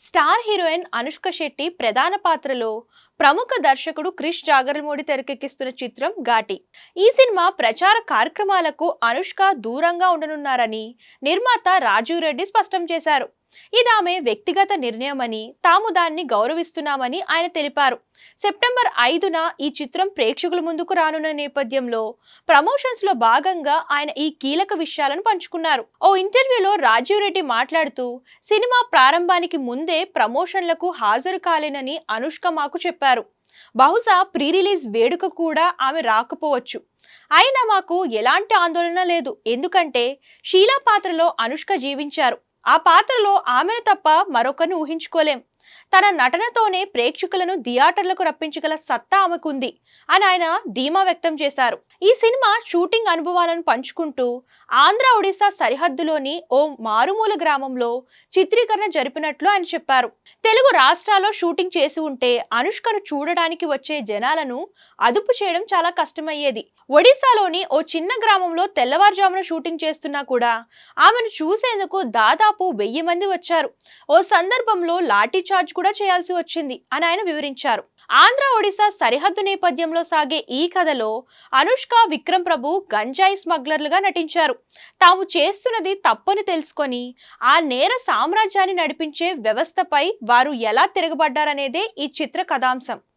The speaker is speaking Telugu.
స్టార్ హీరోయిన్ అనుష్క శెట్టి ప్రధాన పాత్రలో ప్రముఖ దర్శకుడు క్రిష్ జాగర్లమూడి తెరకెక్కిస్తున్న చిత్రం ఘాటి. ఈ సినిమా ప్రచార కార్యక్రమాలకు అనుష్క దూరంగా ఉండనున్నారని నిర్మాత రాజీవ్ రెడ్డి స్పష్టం చేశారు. ఇది ఆమె వ్యక్తిగత నిర్ణయమని, తాము దాన్ని గౌరవిస్తున్నామని ఆయన తెలిపారు. సెప్టెంబర్ 5న ఈ చిత్రం ప్రేక్షకుల ముందుకు రానున్న నేపథ్యంలో ప్రమోషన్స్ లో భాగంగా ఆయన ఈ కీలక విషయాలను పంచుకున్నారు. ఓ ఇంటర్వ్యూలో రాజీవ్ రెడ్డి మాట్లాడుతూ, సినిమా ప్రారంభానికి ముందే ప్రమోషన్లకు హాజరు కాలేనని అనుష్క మాకు చెప్పారు. బహుశా ప్రీ రిలీజ్ వేడుక కూడా ఆమె రాకపోవచ్చు. అయినా మాకు ఎలాంటి ఆందోళన లేదు. ఎందుకంటే షీలా పాత్రలో అనుష్క జీవించారు. ఆ పాత్రలో ఆమెను తప్ప మరొకరిని ఊహించుకోలేం. తన నటనతోనే ప్రేక్షకులను థియేటర్లకు రప్పించగల సత్తా ఆమెకుంది అని ఆయన ధీమా వ్యక్తం చేశారు. ఈ సినిమా షూటింగ్ అనుభవాలను పంచుకుంటూ ఆంధ్ర ఒడిశా సరిహద్దులోని ఓ మారుమూల గ్రామంలో చిత్రీకరణ జరిపినట్లు ఆయన చెప్పారు. తెలుగు రాష్ట్రాల్లో షూటింగ్ చేసి ఉంటే అనుష్కను చూడడానికి వచ్చే జనాలను అదుపు చేయడం చాలా కష్టమయ్యేది. ఒడిశాలోని ఓ చిన్న గ్రామంలో తెల్లవారుజామున షూటింగ్ చేస్తున్నా కూడా ఆమెను చూసేందుకు దాదాపు 1000 మంది వచ్చారు. ఓ సందర్భంలో లాఠీ చార్జ్ కూడా చేయాల్సి వచ్చింది అని ఆయన వివరించారు. ఆంధ్ర ఒడిశా సరిహద్దు నేపథ్యంలో సాగే ఈ కథలో అనుష్క, విక్రమ్ ప్రభు గంజాయి స్మగ్లర్లుగా నటించారు. తాము చేస్తున్నది తప్పని తెలుసుకొని ఆ నేర సామ్రాజ్యాన్ని నడిపించే వ్యవస్థపై వారు ఎలా తిరగబడ్డారనేదే ఈ చిత్ర కథాంశం.